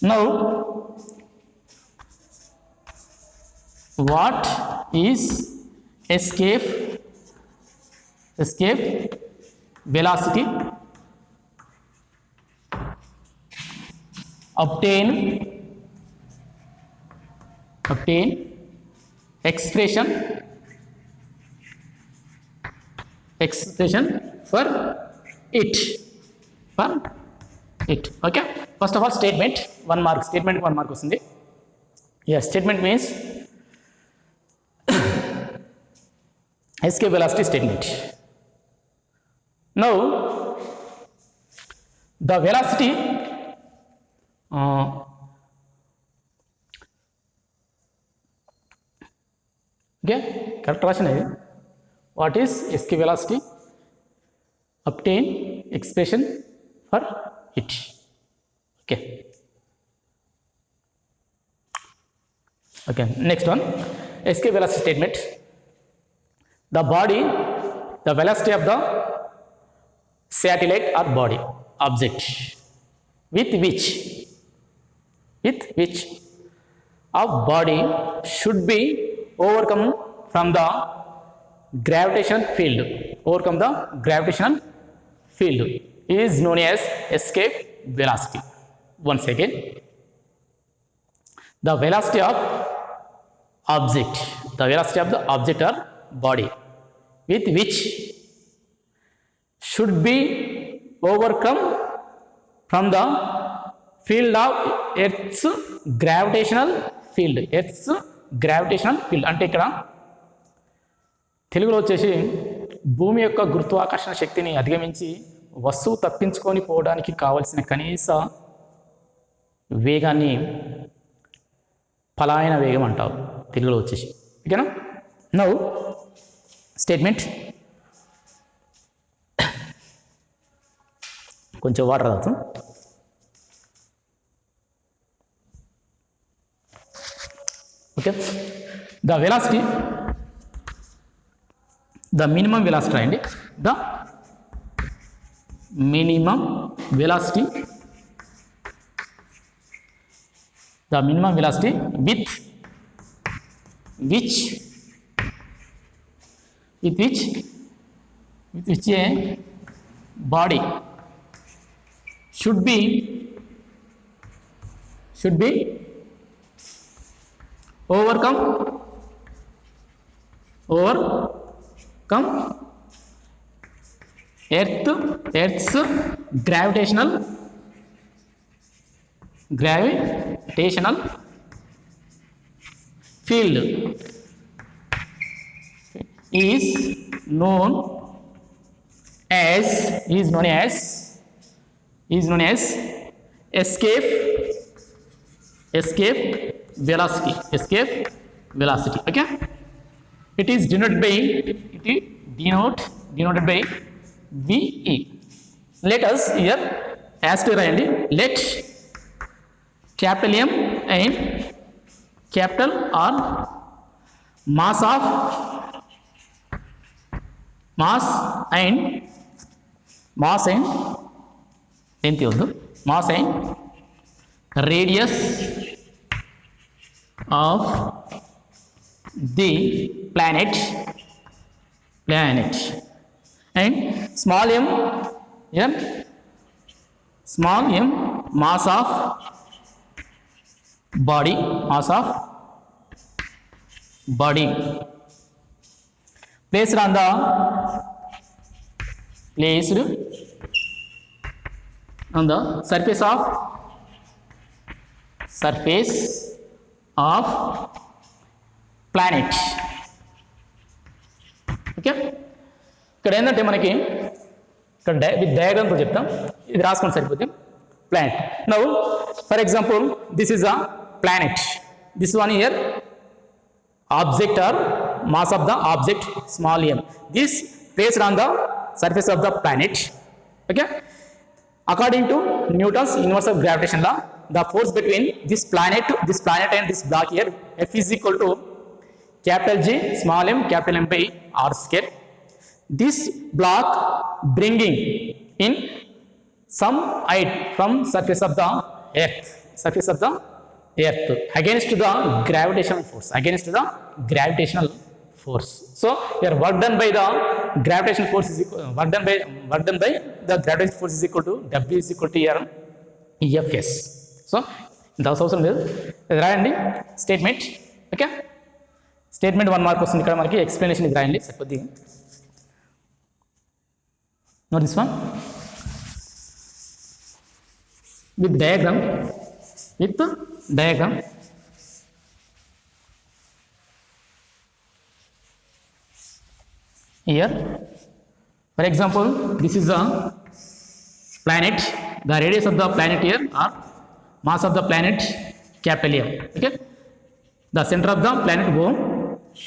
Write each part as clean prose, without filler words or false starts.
Now, what is escape velocity? Obtain expression for it. Okay, first of all, statement 1 mark. Statement 1 mark వస్తుంది. Yes, statement means escape velocity statement. Now, the velocity okay, correct question is what is escape velocity? Obtain expression for it. Okay, next one, escape velocity statement. The velocity of the satellite or body object with which our body should be overcome from the gravitational field is known as escape velocity. Once again, the velocity of the object or body with which should be overcome from the field of Earth's gravitational field. అంటే ఇక్కడ తెలుగులో వచ్చేసి భూమి యొక్క గురుత్వాకర్షణ శక్తిని అధిగమించి వస్తువు తప్పించుకొని పోవడానికి కావలసిన కనీస వేగాన్ని పలాయన వేగం అంటారు తెలుగులో వచ్చేసి. ఓకేనా? నౌ స్టేట్మెంట్, కొంచెం వాటర్ తాగుతాం. Okay, the velocity, the minimum velocity రాయండి. The minimum velocity with which a body should be overcome Earth's gravitational field is known as escape velocity. Okay, it is denoted by VE. Let us here asterisk రాయండి. Let capital M and capital R mass and radius of the planet and small m mass of body placed on the surface of planet. Okay, ఇక్కడ ఏంటంటే మనకి ఇక్కడ with డయాగ్రామ్తో చెప్తాం, ఇది రాసుకొని సరిపోతుంది. Planet. Now for example this is a planet. This one year object or mass of the object small m. This placed on the surface of the planet. Okay, according to Newton's universal gravitation law, the force between this planet and this block here, F is equal to capital G small m capital M by R square. This block bringing in some height from surface of the earth. surface of the earth against the gravitational force, against the gravitational force. So here work done by the gravitational force is equal, work done by the gravitational force is equal to W is equal to here Fs. So ఇంత అవసరం లేదు, ఇది రాయండి statement. Okay, statement 1 mark వస్తుంది. ఇక్కడ మనకి explanation ఇది రాయండి సరిపోద్ది. Note this one with diagram, with diagram. Here for example this is a planet, the radius of the planet here or mass of the planet capital M. Okay, the center of the planet O,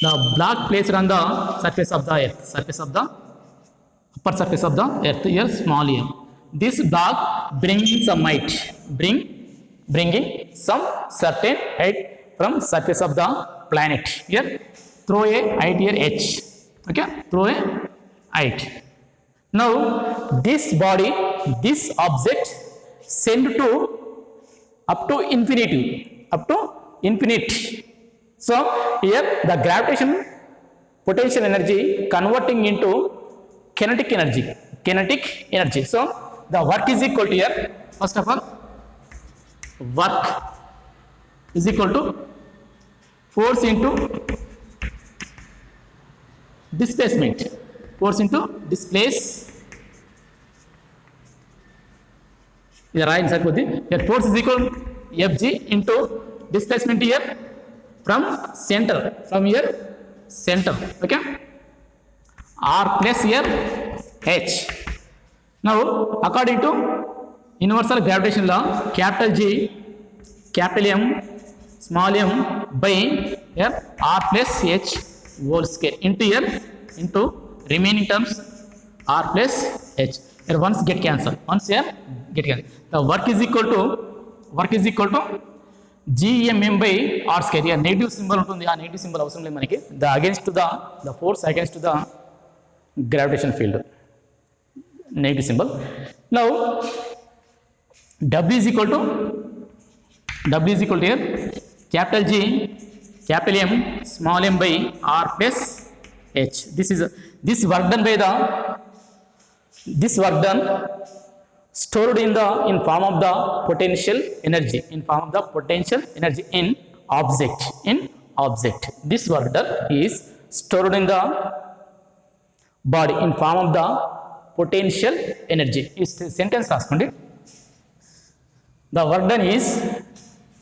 the block placed on the surface of the earth, surface of the upper surface of the earth here small m. This block bringing some height, bringing some certain height from surface of the planet here, throw a height here h. Okay, throw a height. Now this body, this object send to up to infinity, up to infinite. So here the gravitation potential energy converting into kinetic energy. So the work is equal to here, first of all work is equal to force into displacement, force into displace. ఇది రాయండి సరిపోద్ది. here force is equal to Fg into displacement here from center, from here center. Okay, R plus here H. Now according to universal gravitation law, capital G, capital M, small m by here R plus H whole square into here into remaining terms R plus H. Here once get cancelled, once here get cancelled. The work is equal to GMM by R square. Here negative symbol ఉంటుంది, ఆ negative symbol అవసరం లేదు మనకి. The against to the force against to the gravitation field, negative symbol. Now W is equal to here capital G, capital M, small m by R plus H. This work done by stored in form of the potential energy, in object. This work done is stored in the body in form of the potential energy. Is sentence రాసుకోండి. The work done is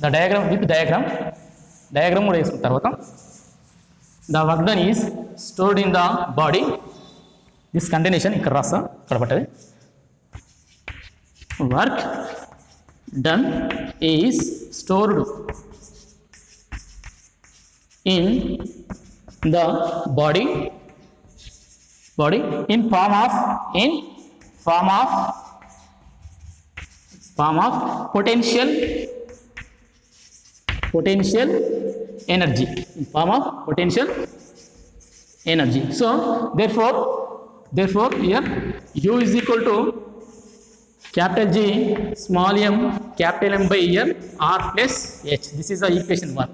the diagram, with diagram కూడా వేసుకున్న తర్వాత the work done is stored in the body. This continuation ఇక్కడ రాస్తా, ఇక్కడ పట్టది. Work done is stored in the body in form of potential energy, in form of potential energy. So therefore here U is equal to capital G, small m, capital M by here R plus H. This is the equation 1.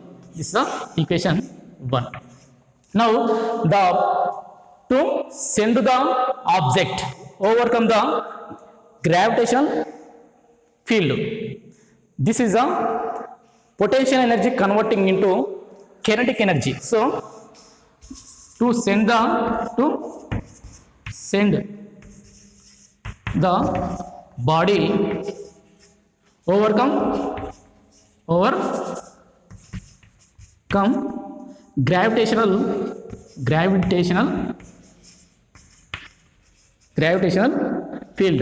Now to send the object overcome the gravitational field, this is a potential energy converting into kinetic energy. So to send the body overcome gravitational field.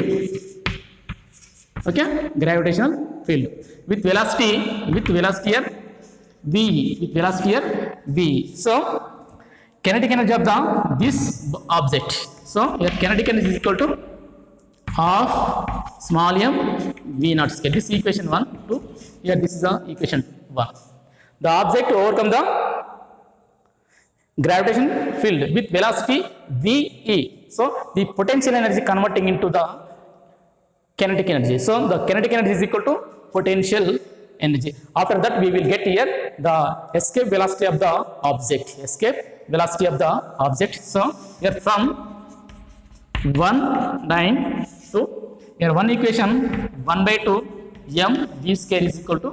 Okay, gravitational field with velocity here v. So kinetic energy of this object. So here kinetic energy is equal to half small m v naught square. This is equation 1, 2. Here this is the equation 1. The object overcome the gravitation field with velocity ve. So the potential energy converting into the kinetic energy. So the kinetic energy is equal to potential energy. After that we will get here the escape velocity of the object. Escape velocity of the object. So here from 1 9 to here one equation 1 by 2 m v square is equal to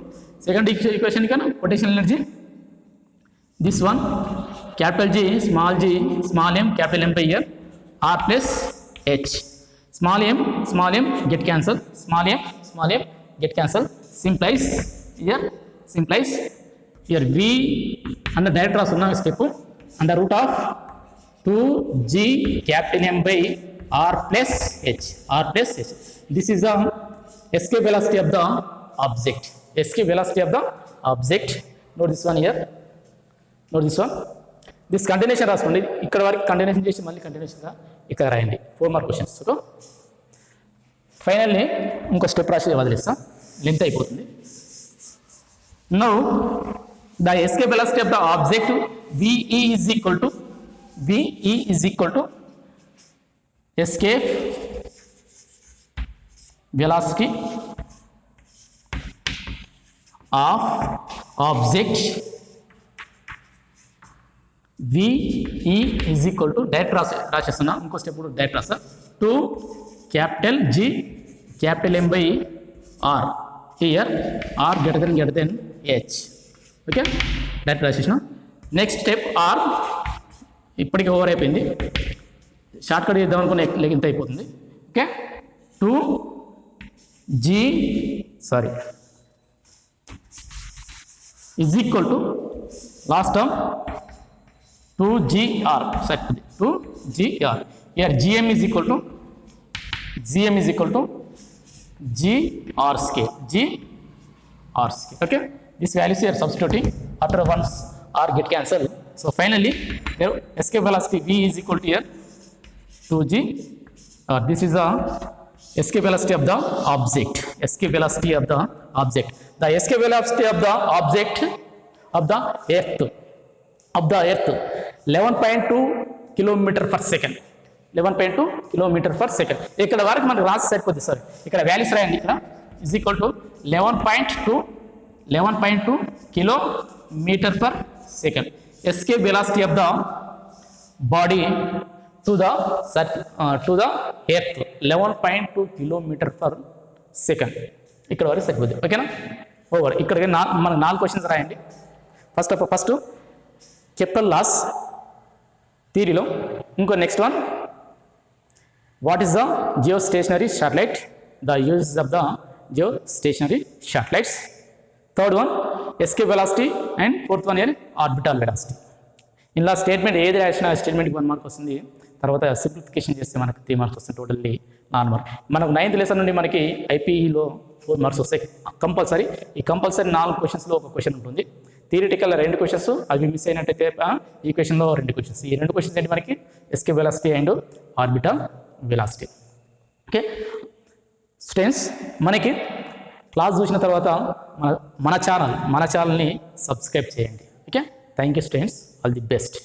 second equation can potential energy. This one capital G, small m, capital M by here R plus H. Small m get cancelled. Small m get cancelled. Simplifies here V and the direct cross step under root of 2G capital M by R plus H. This is the escape velocity of the object. Note this one here. This continuation రాసుకోండి. ఇక్కడ వరకు continuation చేసి మళ్ళీ కంటిన్యూషన్గా ఇక్కడ రాయండి. 4 mark questions. So finally ఇంకో step రాసి వదిలేస్తాం, లెంత్ అయిపోతుంది. Now the escape velocity of the object VE is equal to escape velocity of object. VE is equal to direct రాసేస్తున్నా, ఇంకో స్టెప్ కూడా డైరెక్ట్ రాస్తా. 2 capital G capital M by R. Here R greater than H. Okay, direct రాసేసిన. Next step R ఇప్పటికి over అయిపోయింది, short cut చేద్దాం అనుకున్న length అయిపోతుంది. Okay, 2G is equal to last term 2GR. 2GR. Here GM is equal to GR square. Okay, this values are substituting after once R get cancelled. So finally here escape velocity V is equal to here 2G. This is the escape velocity of the object. The escape velocity of the object of the earth 11.2 kilometer per second. 11.2 kilometer per second. ఇక్కడ వరకు మనకు రాసి సరిపోద్ది sir. ఇక్కడ values రాయండి. ఇక్కడ is equal to 11.2 kilometer per second. Escape velocity of the body to the earth 11.2 kilometer per second. ఇక్కడ వరకు సరిపోద్ది. ఓకేనా, ఓవర్. ఇక్కడ మన 4 క్వశ్చన్స్ రాయండి. ఫస్ట్ కెప్లర్ లాస్ థియరీలో. ఇంకో next one, what is the geostationary satellite, the uses of the geostationary satellites. Third one escape velocity and fourth one ear orbital velocity. ఇలా స్టేట్మెంట్ ఏది రాసినా స్టేట్మెంట్కి 1 మార్క్ వస్తుంది. తర్వాత సింప్లిఫికేషన్ చేస్తే మనకు 3 మార్క్స్ వస్తుంది. Totally 4 mark. మనకు 9th లెసన్ నుండి మనకి ఐపీఈలో 4 మార్క్స్ వస్తాయి కంపల్సరీ. ఈ కంపల్సరీ 4 క్వశ్చన్స్లో ఒక క్వశ్చన్ ఉంటుంది. థియరిటికల్ 2 క్వశ్చన్స్, అవి మిస్ అయినట్టయితే ఈ క్వశ్చన్లో 2 క్వశ్చన్స్. ఈ 2 క్వశ్చన్స్ ఏంటి మనకి escape velocity and orbital velocity. Okay students, మనకి క్లాస్ చూసిన తర్వాత మన ఛానల్ని సబ్స్క్రైబ్ చేయండి. Okay, thank you students, all the best.